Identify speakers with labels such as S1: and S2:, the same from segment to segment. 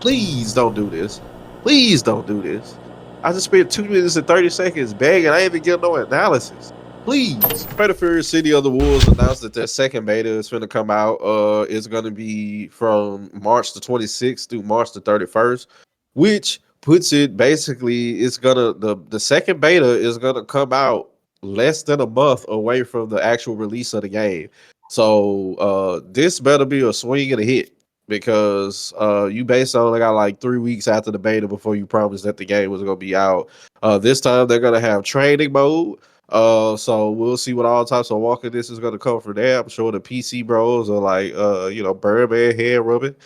S1: Please don't do this. Please don't do this. I just spent 2 minutes and 30 seconds begging. I ain't even get no analysis. Please. Fatal Fury City of the Wolves announced that their second beta is going to come out. It's going to be from March the 26th through March the 31st, which puts it basically, it's gonna the second beta is gonna come out less than a month away from the actual release of the game. So this better be a swing and a hit because you based on got like 3 weeks after the beta before you promised that the game was gonna be out. This time they're gonna have training mode. So we'll see what all types of walking this is gonna come from there. I'm sure the PC bros are like Birdman head rubbing.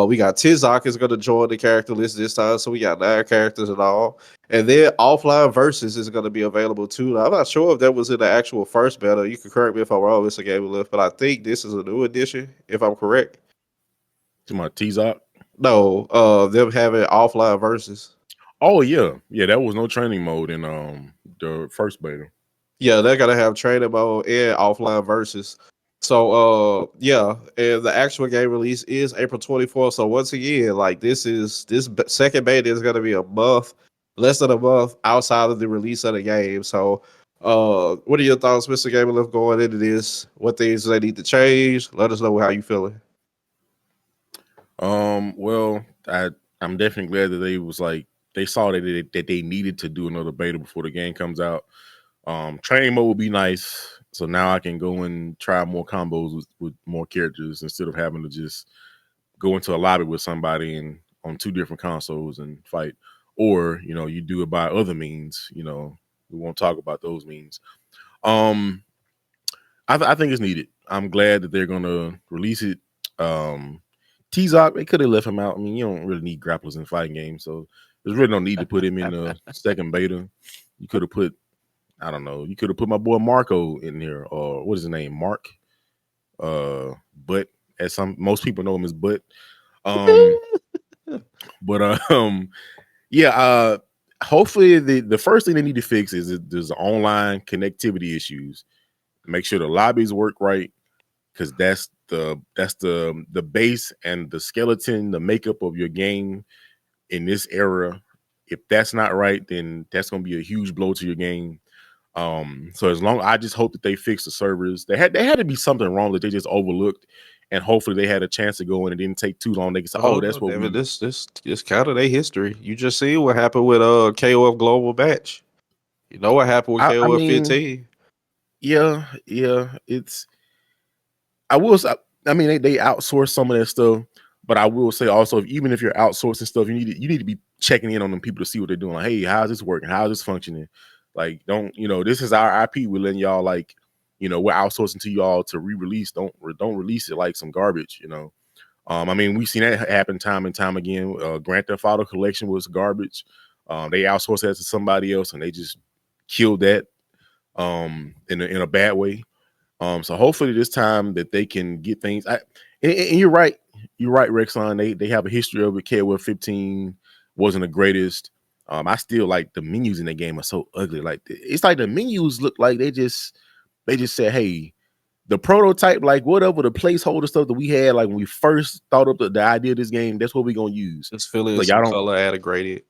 S1: We got Tizok is gonna join the character list this time, so we got 9 characters and all. And then offline versus is gonna be available too. Now, I'm not sure if that was in the actual first beta. You can correct me if I'm wrong. It's a game left, but I think this is a new edition, if I'm correct.
S2: To my T-Zoc.
S1: No, them having offline versus.
S2: Oh yeah, that was no training mode in the first beta.
S1: Yeah, they're gonna have training mode and offline versus. So yeah, and the actual game release is April 24th. So once again, like second beta is gonna be a month, less than a month outside of the release of the game. So what are your thoughts, Mr. Gamer, going into this? What things do they need to change? Let us know how you feeling.
S2: Well, I'm definitely glad that they saw that they needed to do another beta before the game comes out. Training mode would be nice, so now I can go and try more combos with more characters instead of having to just go into a lobby with somebody and on 2 different consoles and fight. Or you do it by other means. We won't talk about those means. I think it's needed. I'm glad that they're gonna release it. T-Zoc, they could have left him out. I mean, you don't really need grapplers in fighting games, so there's really no need to put him in the second beta. You could have put, I don't know, you could have put my boy Marco in here, or what is his name, Mark? But as most people know him as But. Yeah. Hopefully the first thing they need to fix is that there's online connectivity issues. Make sure the lobbies work right, because that's the base and the skeleton, the makeup of your game in this era. If that's not right, then that's going to be a huge blow to your game. So I just hope that they fix the servers. They had to be something wrong that they just overlooked, and hopefully they had a chance to go in and it didn't take too long. They can say, "Oh, that's what
S1: David, this kind of their history. You just see what happened with KOF Global Match. You know what happened with KOF 15.
S2: Yeah, it's. I will. I mean, they outsource some of that stuff, but I will say also, even if you're outsourcing stuff, you need to be checking in on them people to see what they're doing. Like, hey, how's this working? How's this functioning? Like, don't this is our IP. We're letting y'all we're outsourcing to y'all to re-release. Don't release it like some garbage. I mean, we've seen that happen time and time again. Grand Theft Auto Collection was garbage. They outsourced that to somebody else, and they just killed that in a bad way. So hopefully this time that they can get things. And you're right, Rexon. They have a history of it. KOF 15 wasn't the greatest. I still like the menus in the game are so ugly. Like it's like the menus look like they just said, hey, the prototype, like whatever the placeholder stuff that we had, like when we first thought up the idea of this game, that's what we're gonna use.
S1: Just feeling like some color added graded.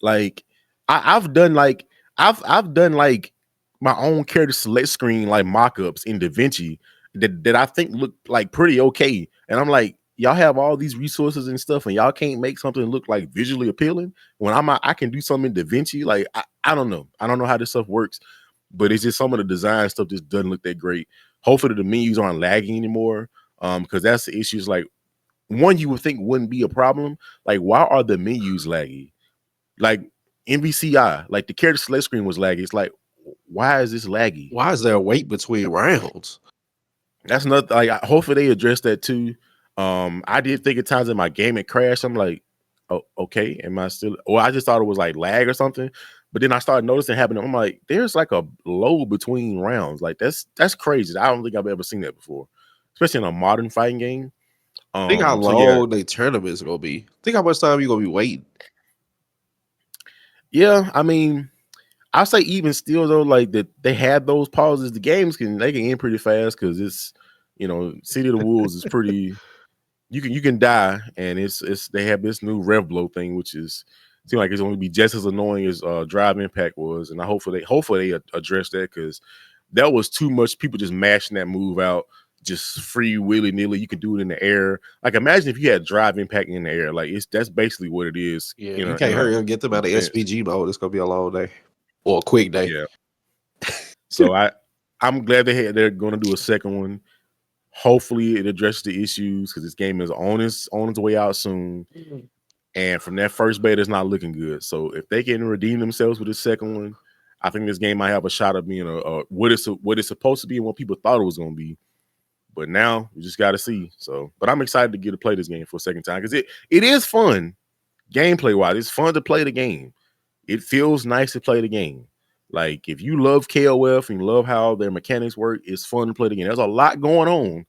S2: Like I've done like my own character select screen like mock-ups in DaVinci that I think look like pretty okay. And I'm like, y'all have all these resources and stuff, and y'all can't make something look like visually appealing. When I can do something in DaVinci. Like I don't know. I don't know how this stuff works, but it's just some of the design stuff just doesn't look that great. Hopefully the menus aren't lagging anymore. Because that's the issues. Like one you would think wouldn't be a problem. Like, why are the menus laggy? Like MVCI, like the character select screen was laggy. It's like, why is this laggy?
S1: Why is there a wait between rounds?
S2: That's not like. Hopefully they address that too. I did think at times in my game it crashed. I'm like, oh, okay, am I still? Well, I just thought it was like lag or something. But then I started noticing happening. I'm like, there's like a low between rounds. Like that's crazy. I don't think I've ever seen that before, especially in a modern fighting game.
S1: Think how long the tournament's gonna be. Think how much time you gonna be waiting.
S2: Yeah, I mean, I'll say even still though, like that they had those pauses. The games can end pretty fast because it's City of the Wolves is pretty. you can die, and it's they have this new rev blow thing, which is seem like it's going to be just as annoying as Drive Impact was, and I hopefully they address that because that was too much. People just mashing that move out, just free willy nilly. You can do it in the air. Like imagine if you had Drive Impact in the air. Like that's basically what it is.
S1: Yeah, you can't hurry and get them out of
S2: sense.
S1: SPG mode. It's gonna be a long day or a quick day.
S2: Yeah. So I'm glad they're going to do a second one. Hopefully it addresses the issues because this game is on its way out soon. And from that first beta, it's not looking good. So if they can redeem themselves with the second one, I think this game might have a shot of being what it's supposed to be and what people thought it was going to be. But now you just got to see. So, but I'm excited to get to play this game for a second time because it is fun, gameplay wise. It's fun to play the game. It feels nice to play the game. Like if you love KOF and you love how their mechanics work, it's fun to play the game. There's a lot going on.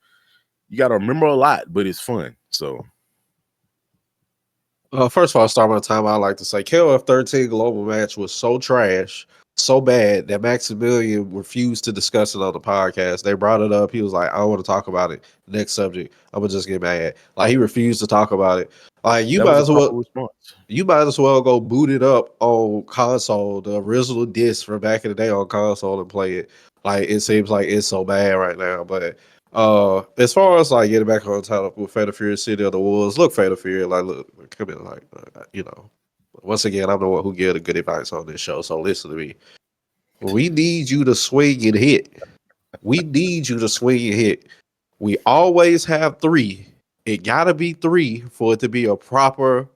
S2: You got to remember a lot, but it's fun. So.
S1: First of all, start my time. I like to say KOF 13 global match was so trash, so bad that Maximilian refused to discuss it on the podcast. They brought it up. He was like, "I don't want to talk about it. Next subject. I'm gonna just get mad." Like he refused to talk about it. Like you might as well go boot it up on console, the original disc from back in the day on console and play it. Like it seems like it's so bad right now, but. As far as like getting back on top with Fatal Fury City of the Wolves, look, Fatal Fury, like, look, come in, like, once again, I'm the one who give the good advice on this show, so listen to me. We need you to swing and hit. We need you to swing and hit. We always have 3. It gotta be 3 for it to be a proper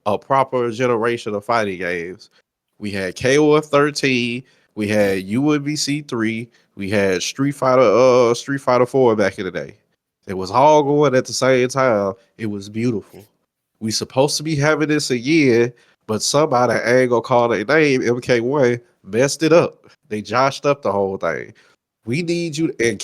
S1: generation of fighting games. We had KOF 13. We had UNBC 3. We had Street Fighter 4 back in the day. It was all going at the same time. It was beautiful. We supposed to be having this again, but somebody, I ain't gonna call their name, MK1, messed it up. They joshed up the whole thing. We need you, and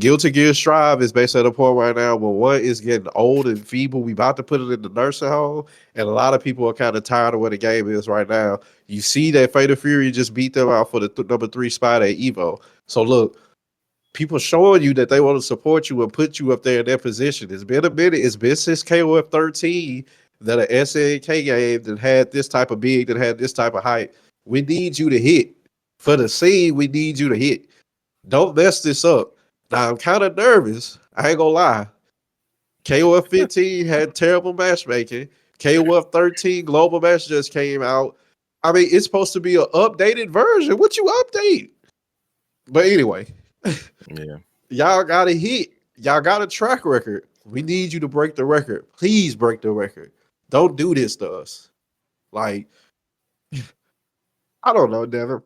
S1: Guilty Gear Strive is basically at a point right now where one is getting old and feeble. We about to put it in the nursing home, and a lot of people are kind of tired of where the game is right now. You see that Fatal Fury just beat them out for the number 3 spot at EVO. So look, people showing you that they want to support you and put you up there in their position. It's been a minute. It's been since KOF 13 that an SNK game that had this type of big, that had this type of height. We need you to hit. For the scene, we need you to hit. Don't mess this up. Now, I'm kind of nervous. I ain't gonna lie. KOF 15 had terrible matchmaking. KOF 13 global match just came out. I mean, it's supposed to be an updated version. What you update? But anyway,
S2: yeah,
S1: y'all got a hit. Y'all got a track record. We need you to break the record. Please break the record. Don't do this to us. Like, I don't know, Devin.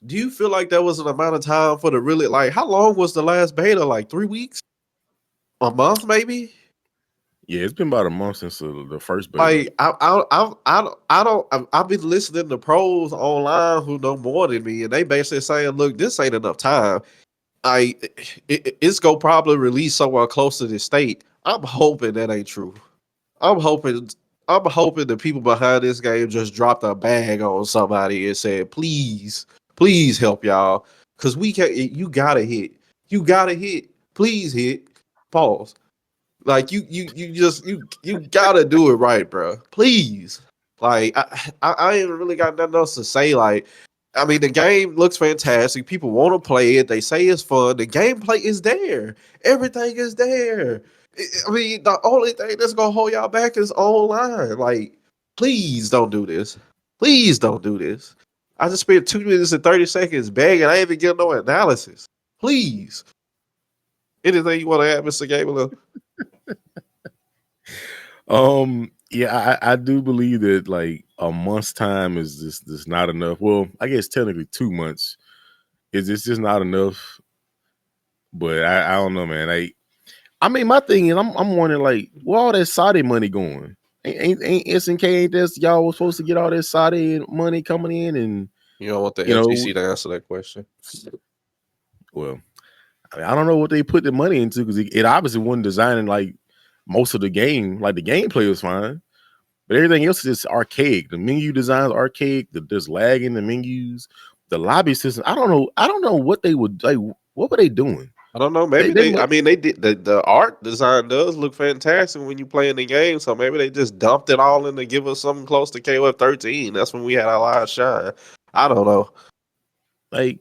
S1: Do you feel like there was an amount of time for the really, like, how long was the last beta? Like 3 weeks? A month, maybe?
S2: Yeah, it's been about a month since the first beta.
S1: Like, I've been listening to pros online who know more than me, and they basically saying, look, this ain't enough time. It's gonna probably release somewhere close to this state. I'm hoping that ain't true. I'm hoping the people behind this game just dropped a bag on somebody and said, please help y'all. Cause we can't, you gotta hit. You gotta hit. Please hit. Pause. Like you gotta do it right, bro. Please. Like I ain't really got nothing else to say. Like, I mean, the game looks fantastic. People want to play it. They say it's fun. The gameplay is there. Everything is there. I mean, the only thing that's gonna hold y'all back is online. Like, please don't do this. Please don't do this. I just spent 2 minutes and 30 seconds begging. I ain't even get no analysis. Please. Anything you want to add, Mr. Gabler?
S2: Yeah, I do believe that like a month's time is just not enough. Well, I guess technically 2 months is just not enough. But I don't know, man. I mean, my thing is, I'm wondering like, where all that Saudi money going? Ain't SNK, ain't this y'all was supposed to get all that Saudi money coming in? And
S1: you don't want the FTC to answer that question.
S2: Well, I don't know what they put the money into because it obviously wasn't designing like most of the game. Like the gameplay was fine, but everything else is just archaic. The menu design is archaic. There's lag in the menus. The lobby system. I don't know what they would like. What were they doing?
S1: I don't know. Maybe
S2: They
S1: they. I mean, they did the art design does look fantastic when you play in the game. So maybe they just dumped it all in to give us something close to KOF 13. That's when we had our last shine. I don't know.
S2: like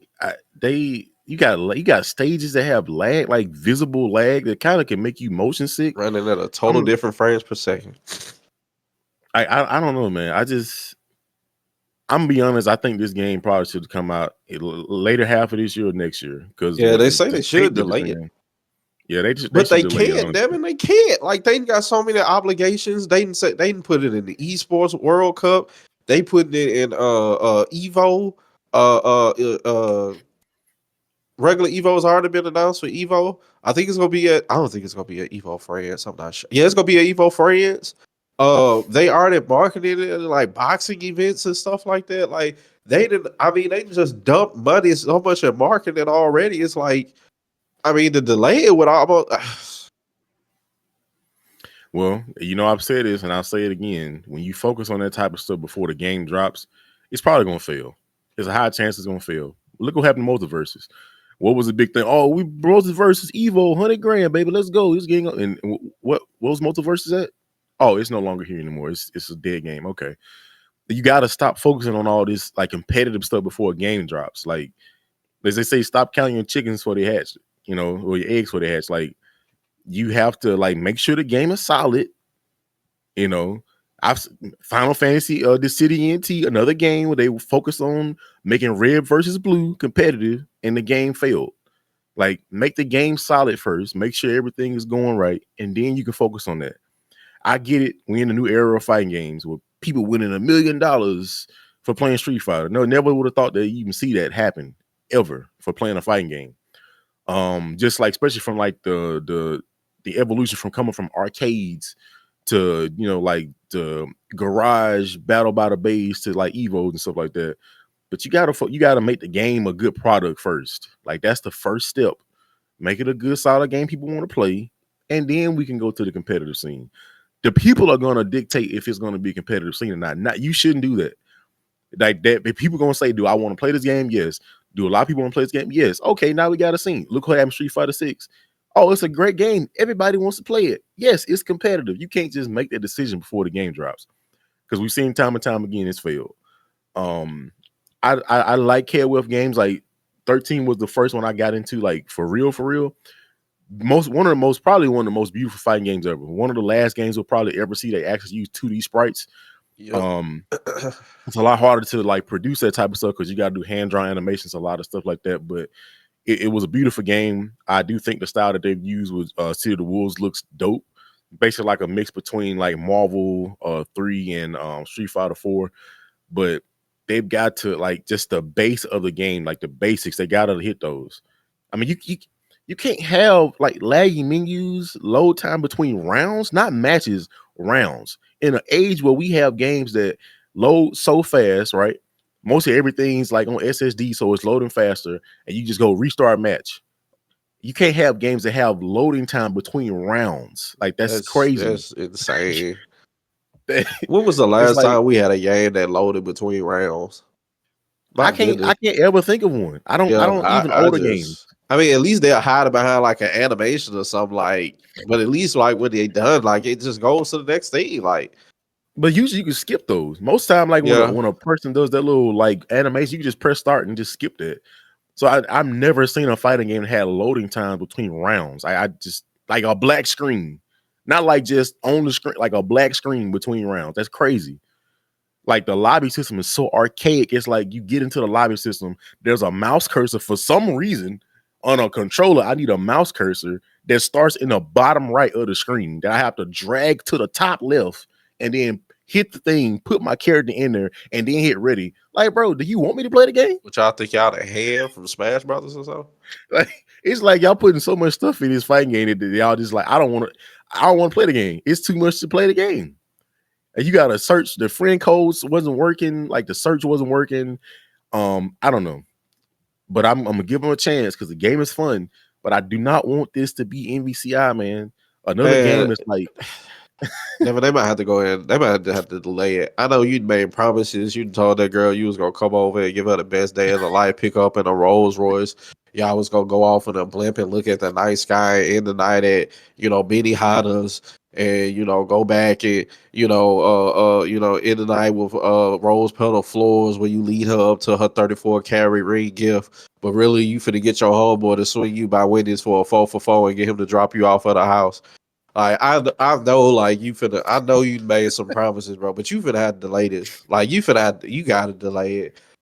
S2: you got stages that have lag, like visible lag that kind of can make you motion sick.
S1: Running at a total different frames per second.
S2: I don't know, man. I'm gonna be honest. I think this game probably should come out later half of this year or next year. Because
S1: Yeah, they say they should delay it.
S2: Yeah, they should
S1: But they
S2: delay
S1: can't,
S2: it.
S1: Devin. They can't. Like they got so many obligations. They didn't put it in the esports World Cup. They put it in Evo. Regular Evo's already been announced for Evo. I think it's gonna be at. I don't think it's gonna be at Evo France. I'm not sure. Yeah, it's gonna be at Evo France. They already marketed it like boxing events and stuff like that. Like they didn't. I mean, they just dumped money so much in marketing already. It's like, I mean, the delay it would almost.
S2: Well, I've said this and I'll say it again. When you focus on that type of stuff before the game drops, it's probably gonna fail. There's a high chance it's gonna fail. Look what happened to Multiverses. What was the big thing? Oh, we Multiverses Evo, 100 grand, baby. Let's go. It's getting and what was Multiverses at? Oh, it's no longer here anymore. It's a dead game. Okay. You gotta stop focusing on all this like competitive stuff before a game drops. Like as they say, stop counting your chickens for they hatch, or your eggs for they hatch. Like you have to like make sure the game is solid. I've Final Fantasy, the City NT, another game where they focus on making red versus blue competitive, and the game failed. Like, make the game solid first, make sure everything is going right, and then you can focus on that. I get it. We're in a new era of fighting games with people winning $1 million for playing Street Fighter. No, never would have thought that you even see that happen ever for playing a fighting game. Just like especially from like the evolution from coming from arcades to like the garage battle by the base to like Evos and stuff like that. But you gotta make the game a good product first. Like that's the first step. Make it a good solid game people want to play, and then we can go to the competitive scene. The people are gonna dictate if it's gonna be a competitive scene or not. Not you shouldn't do that. Like that, if people gonna say, "Do I want to play this game?" Yes. Do a lot of people want to play this game? Yes. Okay, now we got a scene. Look what happened Street Fighter 6. Oh, it's a great game. Everybody wants to play it. Yes, it's competitive. You can't just make that decision before the game drops because we've seen time and time again it's failed. I like KOF games. Like 13 was the first one I got into. Like for real. One of the most beautiful fighting games ever. One of the last games we'll probably ever see they actually use 2D sprites. Yep. It's a lot harder to like produce that type of stuff because you got to do hand drawn animations, a lot of stuff like that. But it was a beautiful game. I do think the style that they've used with City of the Wolves looks dope. Basically like a mix between like Marvel 3 and Street Fighter 4. But they've got to like just the base of the game, like the basics. They got to hit those. I mean, you can't have like laggy menus, load time between rounds, not matches, rounds. In an age where we have games that load so fast, right? Mostly everything's like on SSD, so it's loading faster, and you just go restart match. You can't have games that have loading time between rounds. Like that's crazy.
S1: That's insane. When was the last time we had a game that loaded between rounds?
S2: I can't ever think of one. I don't even order games.
S1: I mean, at least they'll hide behind like an animation or something like. But at least like when they done, like it just goes to the next thing. Like,
S2: but usually you can skip those. Most time, like when a person does that little like animation, you can just press start and just skip that. So I've never seen a fighting game that had loading time between rounds. I just like a black screen, not like just on the screen, like a black screen between rounds. That's crazy. Like the lobby system is so archaic. It's like you get into the lobby system. There's a mouse cursor for some reason on a controller. I need a mouse cursor that starts in the bottom right of the screen that I have to drag to the top left and then hit the thing, put my character in there, and then hit ready. Like, bro, do you want me to play the game?
S1: Which y'all think y'all the hand from Smash Brothers or something?
S2: Like, it's like y'all putting so much stuff in this fighting game that y'all just like, I don't want to play the game. It's too much to play the game. And you gotta search. The friend codes wasn't working. Like the search wasn't working. I don't know, but I'm gonna give them a chance because the game is fun. But I do not want this to be MVCI, man. Another game is like.
S1: They might have to go ahead. They might have to delay it. I know you'd made promises. You told that girl you was gonna come over and give her the best day of her life, pick up in a Rolls Royce. y'all was gonna go off in a blimp and look at the night sky and end the night at, Benihana's, and go back and end the night with rose petal floors where you lead her up to her 34 carat ring gift. But really, you finna get your homeboy to swing you by Wendy's for a 4 for 4 and get him to drop you off at the house. Like I know, like I know you made some promises, bro, but you finna have to delay this. Like you gotta delay it.